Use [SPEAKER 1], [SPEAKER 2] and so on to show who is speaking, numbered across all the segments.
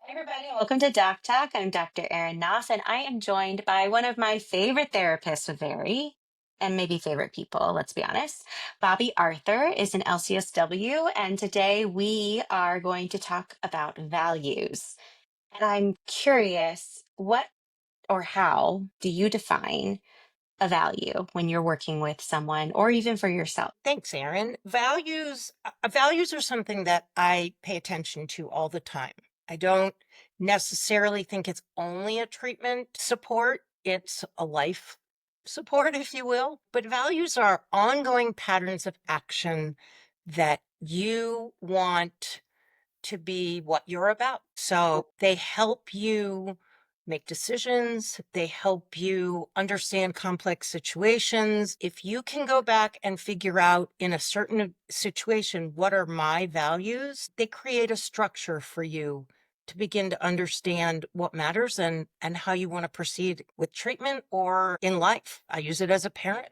[SPEAKER 1] Hi, everybody. Welcome to DocTalk. I'm Dr. Erin Knopf, and I am joined by one of my favorite therapists, very, and maybe favorite people, let's be honest. Bobbie Arthur is an LCSW, and today we are going to talk about values. And I'm curious, what or how do you define a value when you're working with someone or even for yourself?
[SPEAKER 2] Thanks, Erin. Values are something that I pay attention to all the time. I don't necessarily think it's only a treatment support. It's a life support, if you will. But values are ongoing patterns of action that you want to be what you're about. So they help you make decisions. They help you understand complex situations. If you can go back and figure out in a certain situation, what are my values? They create a structure for you to begin to understand what matters and how you want to proceed with treatment or in life. I use it as a parent.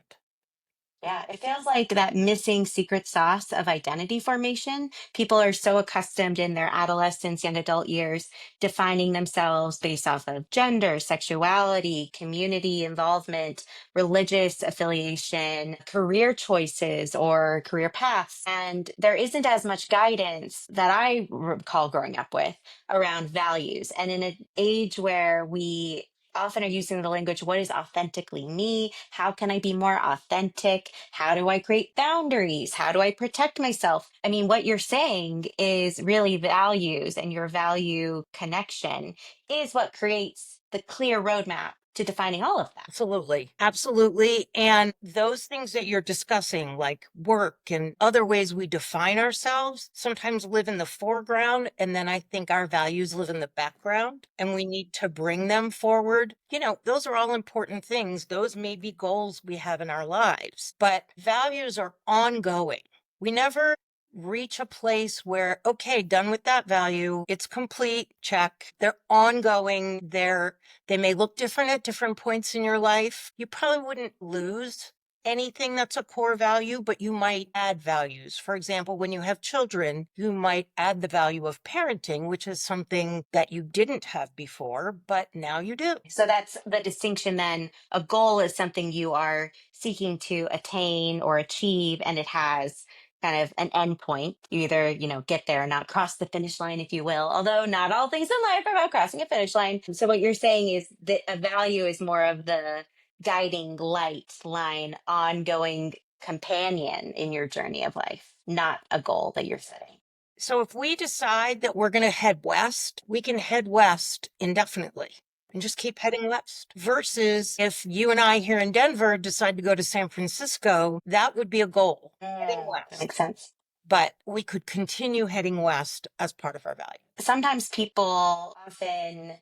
[SPEAKER 1] Yeah, it feels like that missing secret sauce of identity formation. People are so accustomed in their adolescence and adult years defining themselves based off of gender, sexuality, community involvement, religious affiliation, career choices, or career paths. And there isn't as much guidance that I recall growing up with around values. And in an age where we often are using the language, what is authentically me? How can I be more authentic? How do I create boundaries? How do I protect myself? I mean, what you're saying is really values, and your value connection is what creates the clear roadmap to defining all of that.
[SPEAKER 2] Absolutely. Absolutely. And those things that you're discussing, like work and other ways we define ourselves, sometimes live in the foreground. And then I think our values live in the background and we need to bring them forward. Those are all important things. Those may be goals we have in our lives, but values are ongoing. We never reach a place where, okay, done with that value. It's complete. Check. They're ongoing. They may look different at different points in your life. You probably wouldn't lose anything that's a core value, but you might add values. For example, when you have children, you might add the value of parenting, which is something that you didn't have before, but now you do.
[SPEAKER 1] So that's the distinction then. A goal is something you are seeking to attain or achieve, and it has kind of an end point. You either, get there or not cross the finish line, if you will. Although not all things in life are about crossing a finish line. So what you're saying is that a value is more of the guiding light line, ongoing companion in your journey of life, not a goal that you're setting.
[SPEAKER 2] So if we decide that we're going to head west, we can head west indefinitely and just keep heading west. Versus if you and I here in Denver decide to go to San Francisco, that would be a goal, heading
[SPEAKER 1] That makes
[SPEAKER 2] west.
[SPEAKER 1] sense.
[SPEAKER 2] But we could continue heading west as part of our value.
[SPEAKER 1] Sometimes people often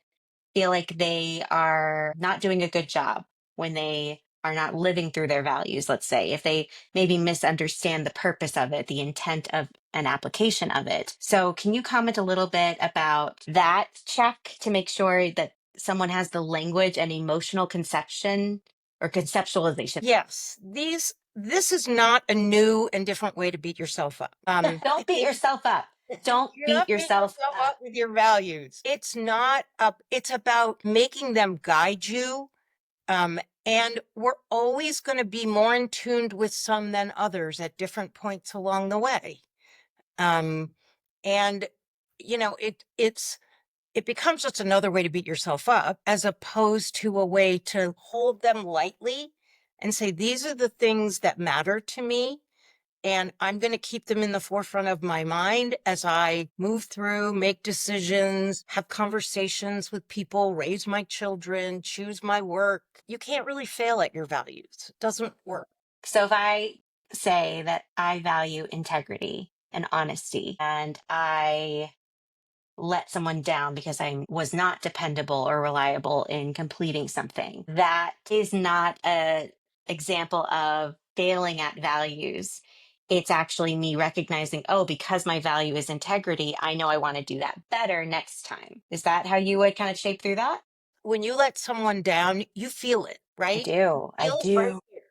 [SPEAKER 1] feel like they are not doing a good job when they are not living through their values, let's say, if they maybe misunderstand the purpose of it, the intent of an application of it. So, can you comment a little bit about that check to make sure that someone has the language and emotional conception or conceptualization?
[SPEAKER 2] Yes, this is not a new and different way to beat yourself up.
[SPEAKER 1] Don't beat yourself up. Don't
[SPEAKER 2] You're
[SPEAKER 1] beat
[SPEAKER 2] not beating
[SPEAKER 1] yourself
[SPEAKER 2] yourself
[SPEAKER 1] up.
[SPEAKER 2] up with your values. It's not up, it's about making them guide you. And we're always going to be more in tune with some than others at different points along the way. Um, and it becomes just another way to beat yourself up as opposed to a way to hold them lightly and say, these are the things that matter to me. And I'm going to keep them in the forefront of my mind as I move through, make decisions, have conversations with people, raise my children, choose my work. You can't really fail at your values. It doesn't work.
[SPEAKER 1] So if I say that I value integrity and honesty, and I let someone down because I was not dependable or reliable in completing something, that is not a example of failing at values. It's actually me recognizing, oh, because my value is integrity, I know I want to do that better next time. Is that how you would kind of shape through that?
[SPEAKER 2] When you let someone down, you feel it,
[SPEAKER 1] I
[SPEAKER 2] right?
[SPEAKER 1] do. I
[SPEAKER 2] Feel it right
[SPEAKER 1] do.
[SPEAKER 2] here.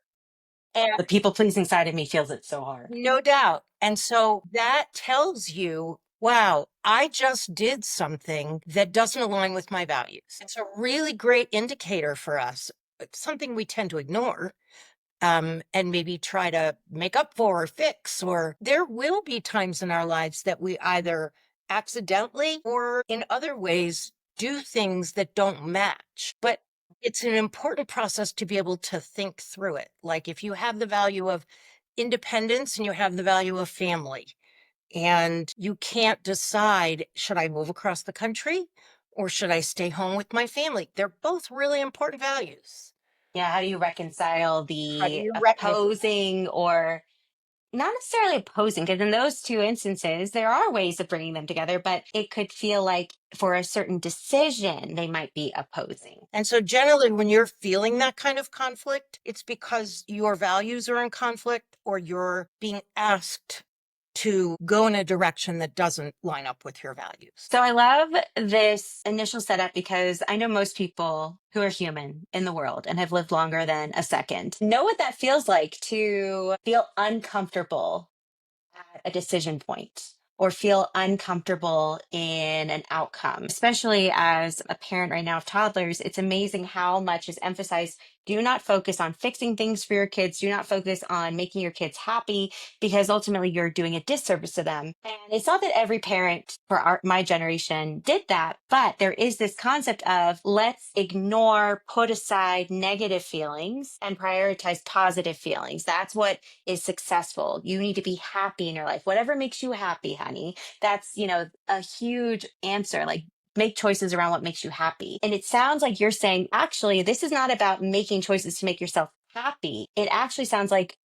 [SPEAKER 2] And
[SPEAKER 1] The people pleasing side of me feels it so hard.
[SPEAKER 2] no doubt. And so that tells you, wow, I just did something that doesn't align with my values. It's a really great indicator for us. It's something we tend to ignore, and maybe try to make up for or fix. Or there will be times in our lives that we either accidentally or in other ways do things that don't match. But it's an important process to be able to think through it. Like if you have the value of independence and you have the value of family, and you can't decide, should I move across the country or should I stay home with my family? They're both really important values.
[SPEAKER 1] Yeah, how do you reconcile
[SPEAKER 2] How do
[SPEAKER 1] the
[SPEAKER 2] you reconcile?
[SPEAKER 1] opposing or not necessarily opposing? Because in those two instances, there are ways of bringing them together, but it could feel like for a certain decision, they might be opposing.
[SPEAKER 2] And so generally when you're feeling that kind of conflict, it's because your values are in conflict or you're being asked to go in a direction that doesn't line up with your values.
[SPEAKER 1] So I love this initial setup because I know most people who are human in the world and have lived longer than a second know what that feels like to feel uncomfortable at a decision point or feel uncomfortable in an outcome. Especially as a parent right now of toddlers, it's amazing how much is emphasized. Do not focus on fixing things for your kids. Do not focus on making your kids happy because ultimately you're doing a disservice to them. And it's not that every parent for my generation did that, but there is this concept of let's ignore, put aside negative feelings and prioritize positive feelings. That's what is successful. You need to be happy in your life. Whatever makes you happy, honey. That's, a huge answer. Like make choices around what makes you happy. And it sounds like you're saying, actually, this is not about making choices to make yourself happy. It actually sounds like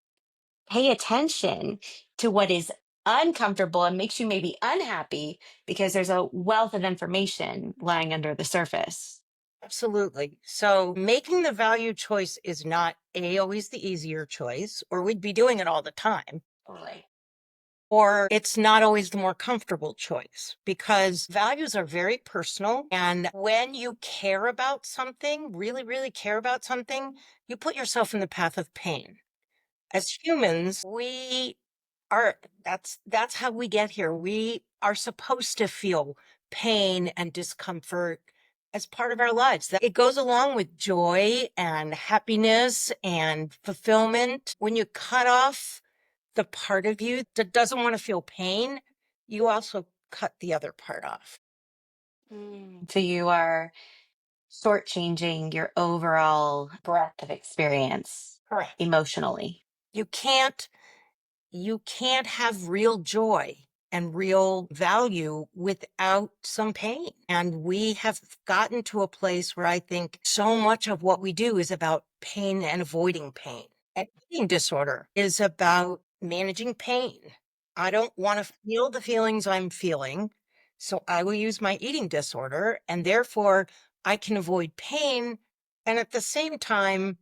[SPEAKER 1] pay attention to what is uncomfortable and makes you maybe unhappy because there's a wealth of information lying under the surface.
[SPEAKER 2] Absolutely. So making the value choice is not always the easier choice, or we'd be doing it all the time.
[SPEAKER 1] Totally.
[SPEAKER 2] Or it's not always the more comfortable choice because values are very personal. And when you care about something, really, really care about something, you put yourself in the path of pain. As humans, we are, that's how we get here. We are supposed to feel pain and discomfort as part of our lives. That it goes along with joy and happiness and fulfillment. When you cut off the part of you that doesn't want to feel pain, you also cut the other part off.
[SPEAKER 1] So you are shortchanging your overall breadth of experience
[SPEAKER 2] Correct.
[SPEAKER 1] emotionally.
[SPEAKER 2] You can't you can't have real joy and real value without some pain. And we have gotten to a place where I think so much of what we do is about pain and avoiding pain. And eating disorder is about managing pain. I don't want to feel the feelings I'm feeling, so I will use my eating disorder, and therefore I can avoid pain. And at the same time,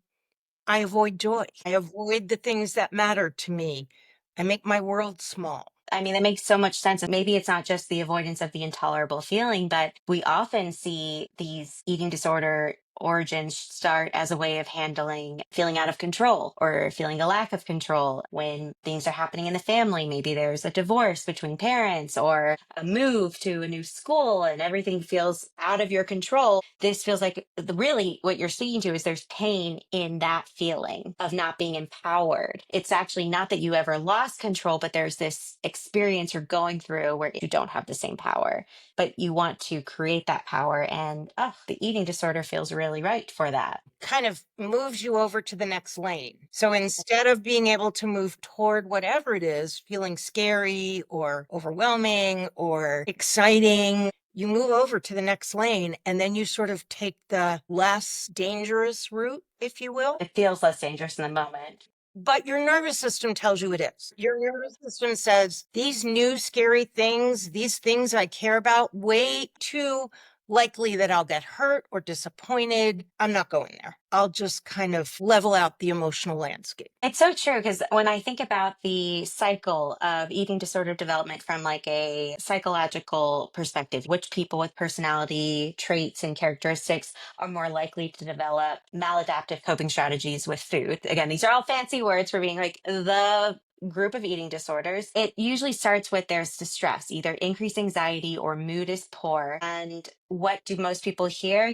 [SPEAKER 2] I avoid joy. I avoid the things that matter to me. I make my world small.
[SPEAKER 1] I mean, that makes so much sense. And maybe it's not just the avoidance of the intolerable feeling, but we often see these eating disorder origins start as a way of handling feeling out of control or feeling a lack of control when things are happening in the family. Maybe there's a divorce between parents or a move to a new school and everything feels out of your control. This feels like really what you're speaking to is there's pain in that feeling of not being empowered. It's actually not that you ever lost control, but there's this experience you're going through where you don't have the same power, but you want to create that power. And the eating disorder feels really right for that.
[SPEAKER 2] Kind of moves you over to the next lane. So instead of being able to move toward whatever it is, feeling scary or overwhelming or exciting, you move over to the next lane and then you sort of take the less dangerous route, if you will.
[SPEAKER 1] It feels less dangerous in the moment.
[SPEAKER 2] But your nervous system tells you it is. Your nervous system says, these new scary things, these things I care about, way too likely that I'll get hurt or disappointed. I'm not going there. I'll just kind of level out the emotional landscape.
[SPEAKER 1] It's so true because when I think about the cycle of eating disorder development from like a psychological perspective, which people with personality traits and characteristics are more likely to develop maladaptive coping strategies with food. Again, these are all fancy words for being like the group of eating disorders, it usually starts with there's distress, either increased anxiety or mood is poor. And what do most people hear?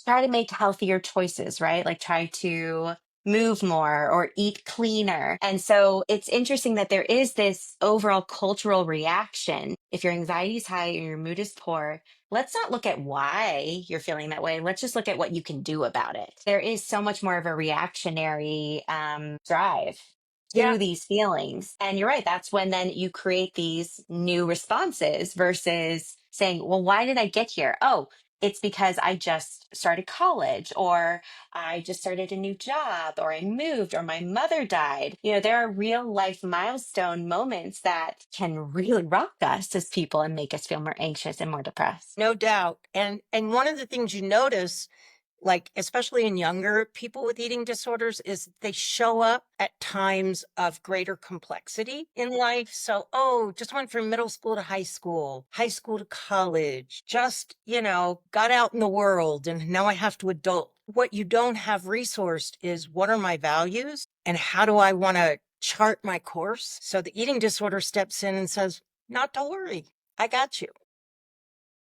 [SPEAKER 1] Try to make healthier choices, right? Like try to move more or eat cleaner. And so it's interesting that there is this overall cultural reaction. If your anxiety is high and your mood is poor, let's not look at why you're feeling that way. Let's just look at what you can do about it. There is so much more of a reactionary drive
[SPEAKER 2] Yeah.
[SPEAKER 1] to these feelings. And you're right, that's when then you create these new responses versus saying, well, why did I get here? Oh, it's because I just started college, or I just started a new job, or I moved, or my mother died. There are real life milestone moments that can really rock us as people and make us feel more anxious and more depressed.
[SPEAKER 2] No doubt. And one of the things you notice, like especially in younger people with eating disorders, is they show up at times of greater complexity in life. So, oh, just went from middle school to high school to college, just, got out in the world and now I have to adult. What you don't have resourced is, what are my values and how do I want to chart my course? So the eating disorder steps in and says, not to worry, I got you.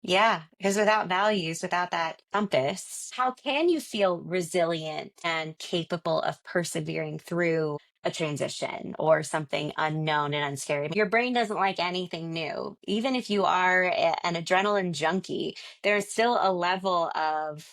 [SPEAKER 1] Yeah, because without values, without that compass, how can you feel resilient and capable of persevering through a transition or something unknown and unscary? Your brain doesn't like anything new. Even if you are an adrenaline junkie, there's still a level of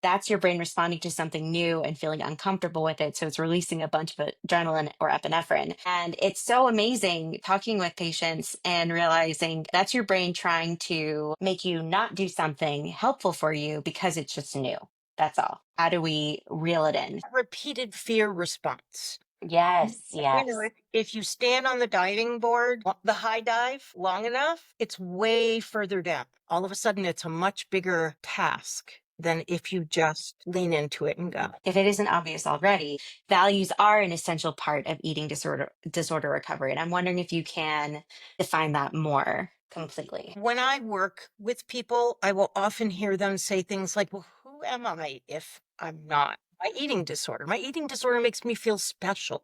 [SPEAKER 1] that's your brain responding to something new and feeling uncomfortable with it. So it's releasing a bunch of adrenaline or epinephrine. And it's so amazing talking with patients and realizing that's your brain trying to make you not do something helpful for you because it's just new. That's all. How do we reel it in?
[SPEAKER 2] Repeated fear response.
[SPEAKER 1] Yes,
[SPEAKER 2] If,
[SPEAKER 1] yes.
[SPEAKER 2] if you stand on the diving board, the high dive, long enough, it's way further down. All of a sudden, it's a much bigger task than if you just lean into it and go.
[SPEAKER 1] If it isn't obvious already, values are an essential part of eating disorder recovery. And I'm wondering if you can define that more completely.
[SPEAKER 2] When I work with people, I will often hear them say things like, well, who am I if I'm not my eating disorder? My eating disorder makes me feel special.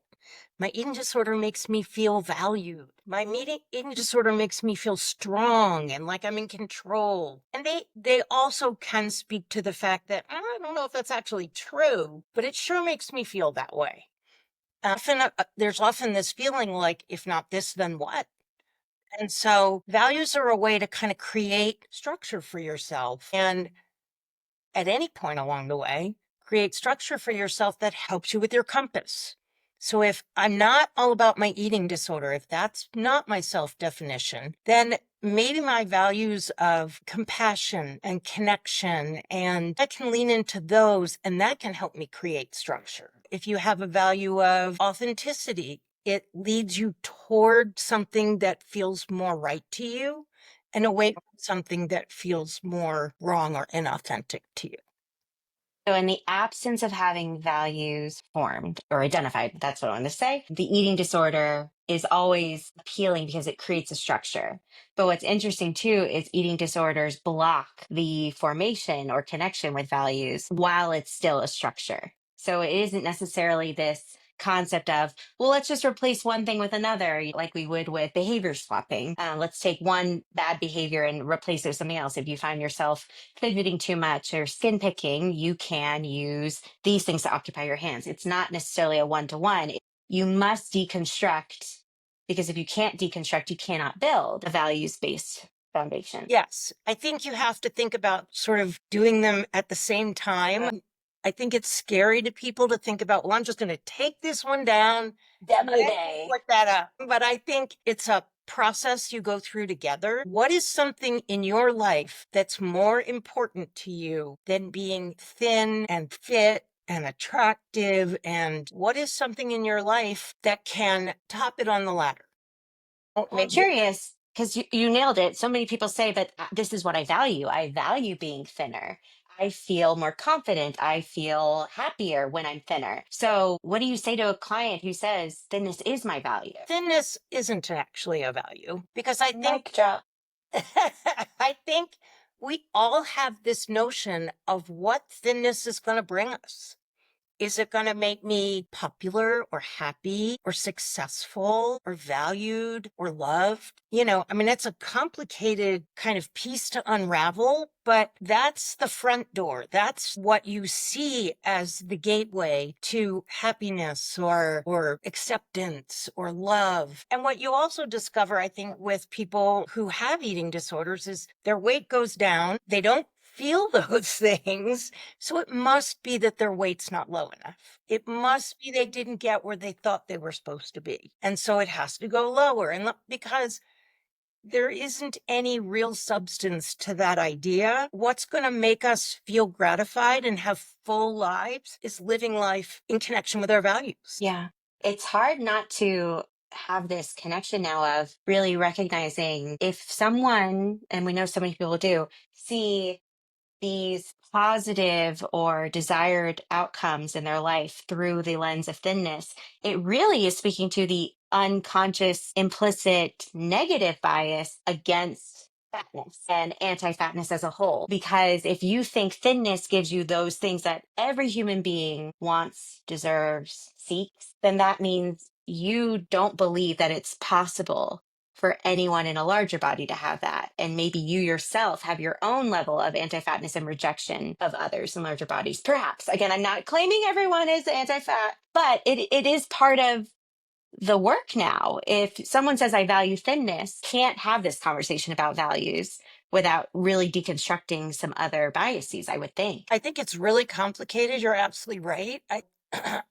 [SPEAKER 2] My eating disorder makes me feel valued. My eating disorder makes me feel strong and like I'm in control. And they also can speak to the fact that I don't know if that's actually true, but it sure makes me feel that way. There's often this feeling like, if not this, then what? And so values are a way to kind of create structure for yourself. And at any point along the way, create structure for yourself that helps you with your compass. So if I'm not all about my eating disorder, if that's not my self-definition, then maybe my values of compassion and connection, and I can lean into those, and that can help me create structure. If you have a value of authenticity, it leads you toward something that feels more right to you and away from something that feels more wrong or inauthentic to you.
[SPEAKER 1] So, in the absence of having values formed or identified, that's what I want to say, the eating disorder is always appealing because it creates a structure. But what's interesting too is eating disorders block the formation or connection with values while it's still a structure. So, it isn't necessarily this concept of, well, let's just replace one thing with another, like we would with behavior swapping. Let's take one bad behavior and replace it with something else. If you find yourself fidgeting too much or skin picking, you can use these things to occupy your hands. It's not necessarily a one to one. You must deconstruct because if you can't deconstruct, you cannot build a values based foundation.
[SPEAKER 2] Yes, I think you have to think about sort of doing them at the same time. I think it's scary to people to think about, well, I'm just going to take this one down,
[SPEAKER 1] Demo
[SPEAKER 2] then
[SPEAKER 1] day.
[SPEAKER 2] put that up. But I think it's a process you go through together. What is something in your life that's more important to you than being thin and fit and attractive? And what is something in your life that can top it on the ladder? Oh,
[SPEAKER 1] I'm
[SPEAKER 2] maybe.
[SPEAKER 1] curious because you nailed it. So many people say, but this is what I value. I value being thinner. I feel more confident. I feel happier when I'm thinner. So, what do you say to a client who says, thinness is my value?
[SPEAKER 2] Thinness isn't actually a value because I
[SPEAKER 1] Mic
[SPEAKER 2] think
[SPEAKER 1] drop.
[SPEAKER 2] I think we all have this notion of what thinness is going to bring us. Is it going to make me popular or happy or successful or valued or loved? I mean, it's a complicated kind of piece to unravel, but that's the front door. That's what you see as the gateway to happiness or acceptance or love. And what you also discover, I think, with people who have eating disorders is their weight goes down. They don't feel those things. So it must be that their weight's not low enough. It must be they didn't get where they thought they were supposed to be. And so it has to go lower. And because there isn't any real substance to that idea, what's going to make us feel gratified and have full lives is living life in connection with our values.
[SPEAKER 1] Yeah. It's hard not to have this connection now of really recognizing if someone, and we know so many people do, see these positive or desired outcomes in their life through the lens of thinness, it really is speaking to the unconscious, implicit negative bias against fatness and anti fatness as a whole. Because if you think thinness gives you those things that every human being wants, deserves, seeks, then that means you don't believe that it's possible for anyone in a larger body to have that. And maybe you yourself have your own level of anti fatness and rejection of others in larger bodies. Perhaps. Again, I'm not claiming everyone is anti fat, but it is part of the work now. If someone says, I value thinness, can't have this conversation about values without really deconstructing some other biases, I would think.
[SPEAKER 2] I think it's really complicated. You're absolutely right.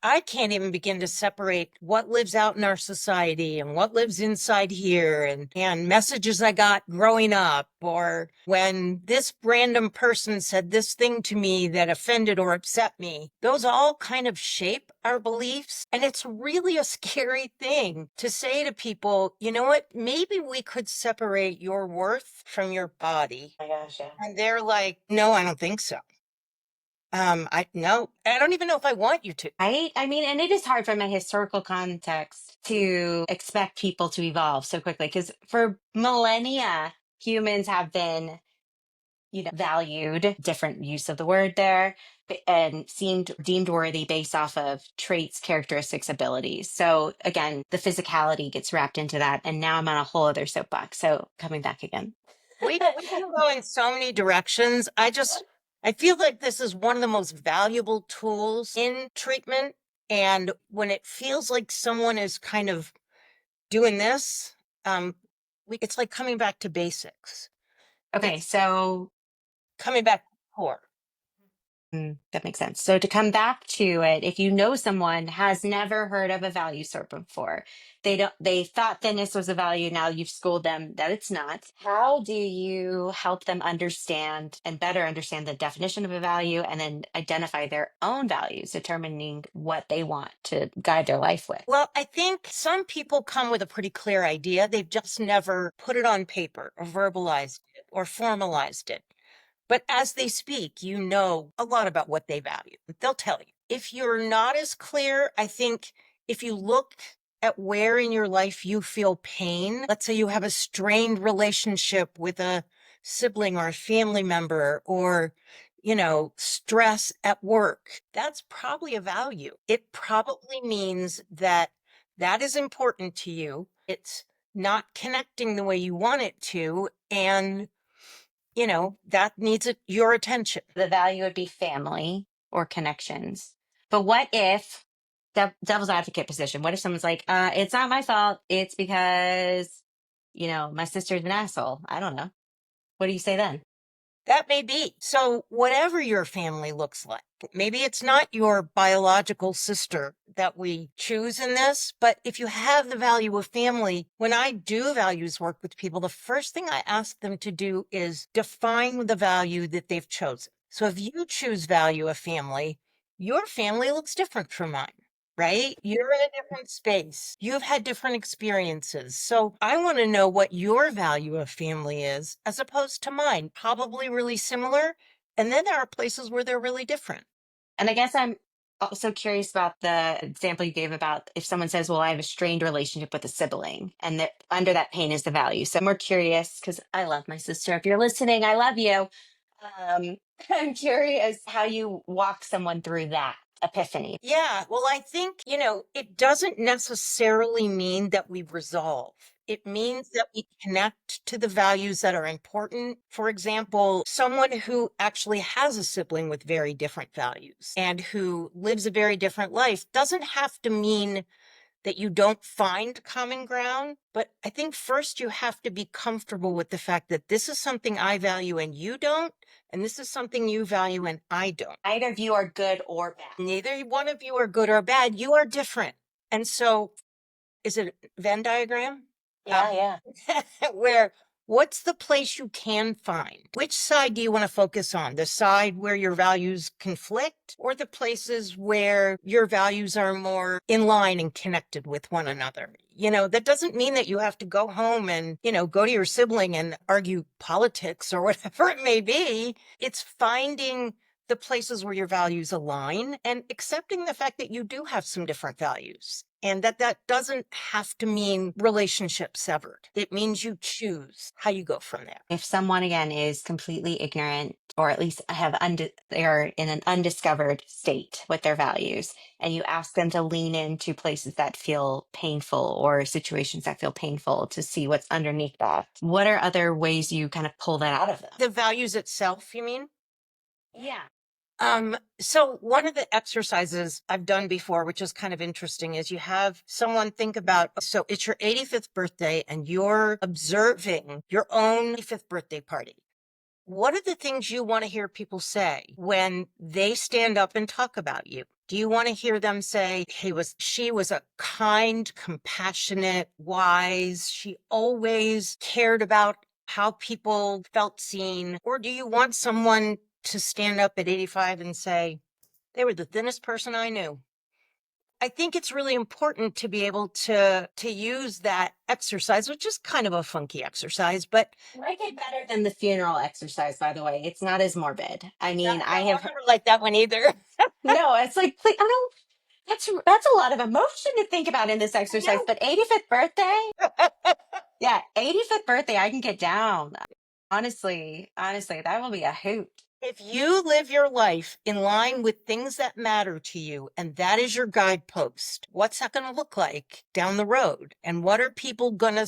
[SPEAKER 2] I can't even begin to separate what lives out in our society and what lives inside here and messages I got growing up, or when this random person said this thing to me that offended or upset me. Those all kind of shape our beliefs. And it's really a scary thing to say to people, you know what, maybe we could separate your worth from your body.
[SPEAKER 1] Oh my gosh, yeah.
[SPEAKER 2] And they're like, no, I don't think so. I no, I don't even know if I want you to.
[SPEAKER 1] Right? I mean, and it is hard from a historical context to expect people to evolve so quickly because for millennia, humans have been, valued, different use of the word there, and seemed deemed worthy based off of traits, characteristics, abilities. So again, the physicality gets wrapped into that. And now I'm on a whole other soapbox. So coming back again.
[SPEAKER 2] We can go in so many directions. I feel like this is one of the most valuable tools in treatment. And when it feels like someone is kind of doing this, it's like coming back to basics.
[SPEAKER 1] Okay,
[SPEAKER 2] It's
[SPEAKER 1] so
[SPEAKER 2] coming back to core.
[SPEAKER 1] That makes sense. So to come back to it, if you know someone has never heard of a value sort before, they thought thinness was a value. Now you've schooled them that it's not. How do you help them understand and better understand the definition of a value and then identify their own values, determining what they want to guide their life with?
[SPEAKER 2] Well, I think some people come with a pretty clear idea. They've just never put it on paper or verbalized it or formalized it. But as they speak, you know a lot about what they value. They'll tell you. If you're not as clear, I think if you look at where in your life you feel pain, let's say you have a strained relationship with a sibling or a family member, or stress at work, that's probably a value. It probably means that that is important to you. It's not connecting the way you want it to. And that needs your attention.
[SPEAKER 1] The value would be family or connections. But what if, devil's advocate position, what if someone's like, it's not my fault. It's because, my sister's an asshole. I don't know. What do you say then?
[SPEAKER 2] That may be. So whatever your family looks like, maybe it's not your biological sister that we choose in this, but if you have the value of family, when I do values work with people, the first thing I ask them to do is define the value that they've chosen. So if you choose value of family, your family looks different from mine. Right? You're in a different space. You've had different experiences. So I want to know what your value of family is as opposed to mine. Probably really similar. And then there are places where they're really different.
[SPEAKER 1] And I guess I'm also curious about the example you gave about if someone says, well, I have a strained relationship with a sibling, and that under that pain is the value. So I'm more curious because I love my sister. If you're listening, I love you. Um, I'm curious how you walk someone through that. epiphany.
[SPEAKER 2] Yeah, well, I think, it doesn't necessarily mean that we resolve. It means that we connect to the values that are important. For example, someone who actually has a sibling with very different values and who lives a very different life doesn't have to mean that you don't find common ground. But I think first you have to be comfortable with the fact that this is something I value and you don't, and this is something you value and I don't.
[SPEAKER 1] Either of you are good or bad.
[SPEAKER 2] Neither one of you are good or bad. You are different. And so, is it a Venn diagram?
[SPEAKER 1] Yeah.
[SPEAKER 2] Where what's the place you can find? Which side do you want to focus on? The side where your values conflict, or the places where your values are more in line and connected with one another? That doesn't mean that you have to go home and, go to your sibling and argue politics or whatever it may be. It's finding the places where your values align and accepting the fact that you do have some different values. And that doesn't have to mean relationship severed. It means you choose how you go from there.
[SPEAKER 1] If someone again is completely ignorant, or at least they're in an undiscovered state with their values, and you ask them to lean into places that feel painful or situations that feel painful to see what's underneath that, what are other ways you kind of pull that out of them?
[SPEAKER 2] The values itself, you mean?
[SPEAKER 1] Yeah.
[SPEAKER 2] So one of the exercises I've done before, which is kind of interesting, is you have someone think about, so it's your 85th birthday and you're observing your own 85th birthday party. What are the things you want to hear people say when they stand up and talk about you? Do you want to hear them say, she was a kind, compassionate, wise, she always cared about how people felt seen? Or do you want someone to stand up at 85 and say, they were the thinnest person I knew? I think it's really important to be able to use that exercise, which is kind of a funky exercise, but
[SPEAKER 1] I like it better than the funeral exercise, by the way. It's not as morbid. I mean, I
[SPEAKER 2] I
[SPEAKER 1] have
[SPEAKER 2] never like that one either.
[SPEAKER 1] no, it's like I don't. That's a lot of emotion to think about in this exercise. But 85th birthday, yeah, 85th birthday, I can get down. Honestly, that will be a hoot.
[SPEAKER 2] If you live your life in line with things that matter to you, and that is your guidepost, what's that going to look like down the road? And what are people gonna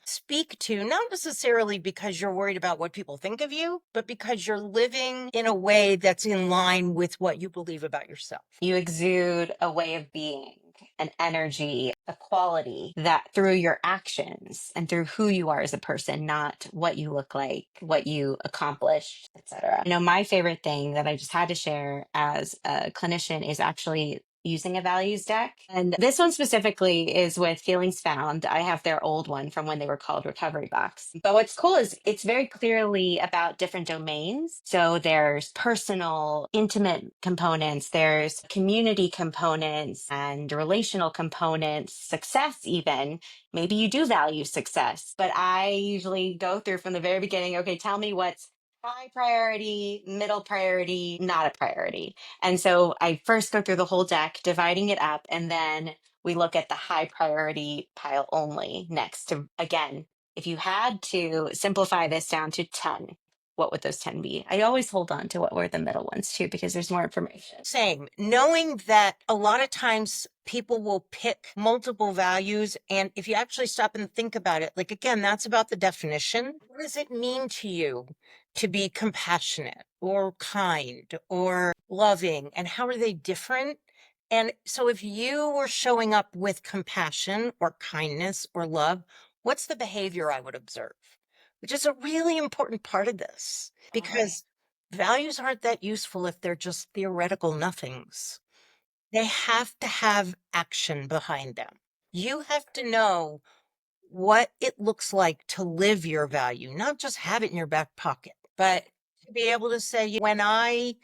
[SPEAKER 2] speak to, not necessarily because you're worried about what people think of you, but because you're living in a way that's in line with what you believe about yourself.
[SPEAKER 1] You exude a way of being, an energy, a quality that through your actions and through who you are as a person, not what you look like, what you accomplished, etc. My favorite thing that I just had to share as a clinician is actually using a values deck. And this one specifically is with Feelings Found. I have their old one from when they were called Recovery Box. But what's cool is it's very clearly about different domains. So there's personal, intimate components, there's community components and relational components, success even. Maybe you do value success, but I usually go through from the very beginning, okay, tell me what's high priority, middle priority, not a priority. And so I first go through the whole deck, dividing it up, and then we look at the high priority pile only next to, again, if you had to simplify this down to 10, what would those 10 be? I always hold on to what were the middle ones too, because there's more information.
[SPEAKER 2] Same, knowing that a lot of times people will pick multiple values. And if you actually stop and think about it, like, again, that's about the definition. What does it mean to you to be compassionate or kind or loving? And how are they different? And so if you were showing up with compassion or kindness or love, what's the behavior I would observe? Which is a really important part of this, because values aren't that useful if they're just theoretical nothings. They have to have action behind them. You have to know what it looks like to live your value, not just have it in your back pocket, but to be able to say, when I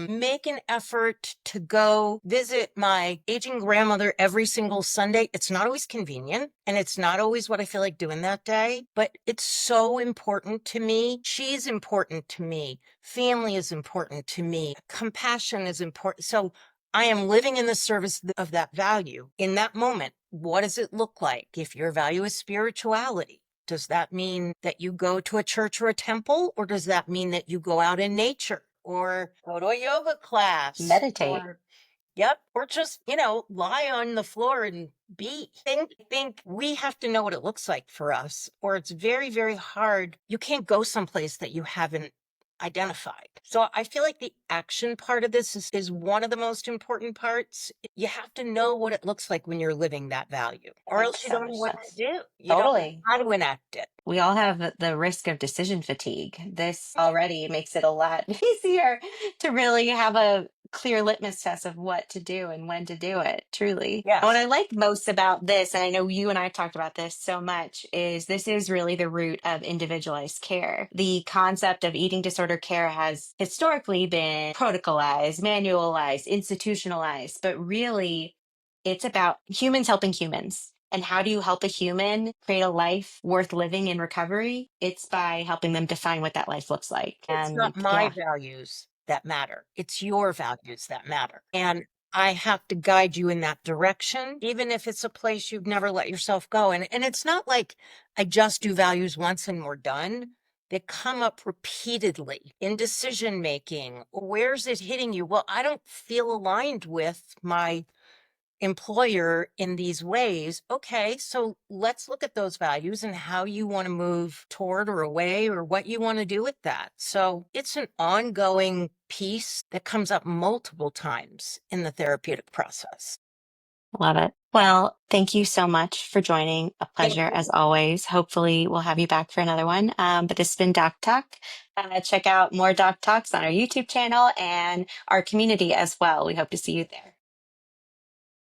[SPEAKER 2] make an effort to go visit my aging grandmother every single Sunday. It's not always convenient and it's not always what I feel like doing that day, but it's so important to me. She's important to me. Family is important to me. Compassion is important. So I am living in the service of that value in that moment. What does it look like? If your value is spirituality, does that mean that you go to a church or a temple, or does that mean that you go out in nature? or go to a yoga class
[SPEAKER 1] Meditate.
[SPEAKER 2] or yep, or just, lie on the floor and be. Think we have to know what it looks like for us, or it's very, very hard. You can't go someplace that you haven't identified. So I feel like the action part of this is one of the most important parts. You have to know what it looks like when you're living that value, or else
[SPEAKER 1] Makes
[SPEAKER 2] you
[SPEAKER 1] so
[SPEAKER 2] don't know
[SPEAKER 1] much
[SPEAKER 2] what to
[SPEAKER 1] sense.
[SPEAKER 2] do. You don't know
[SPEAKER 1] Totally.
[SPEAKER 2] how to enact it.
[SPEAKER 1] We all have the risk of decision fatigue. This already makes it a lot easier to really have a clear litmus test of what to do and when to do it, truly. And what
[SPEAKER 2] Yes.
[SPEAKER 1] I like most about this, and I know you and I have talked about this so much, is this is really the root of individualized care. The concept of eating disorder care has historically been protocolized, manualized, institutionalized, but really it's about humans helping humans. And how do you help a human create a life worth living in recovery? It's by helping them define what that life looks like.
[SPEAKER 2] It's not
[SPEAKER 1] And
[SPEAKER 2] my
[SPEAKER 1] yeah,
[SPEAKER 2] values that matter. It's your values that matter. And I have to guide you in that direction, even if it's a place you've never let yourself go. And it's not like I just do values once and we're done. They come up repeatedly in decision making. Where's it hitting you? Well, I don't feel aligned with my employer in these ways. Okay, so let's look at those values and how you want to move toward or away or what you want to do with that. So it's an ongoing piece that comes up multiple times in the therapeutic process.
[SPEAKER 1] love it. Well, thank you so much for joining. A
[SPEAKER 2] Thank
[SPEAKER 1] pleasure as
[SPEAKER 2] you.
[SPEAKER 1] always. Hopefully, we'll have you back for another one. But this has been Doc Talk. Check out more Doc Talks on our YouTube channel and our community as well. We hope to see you there.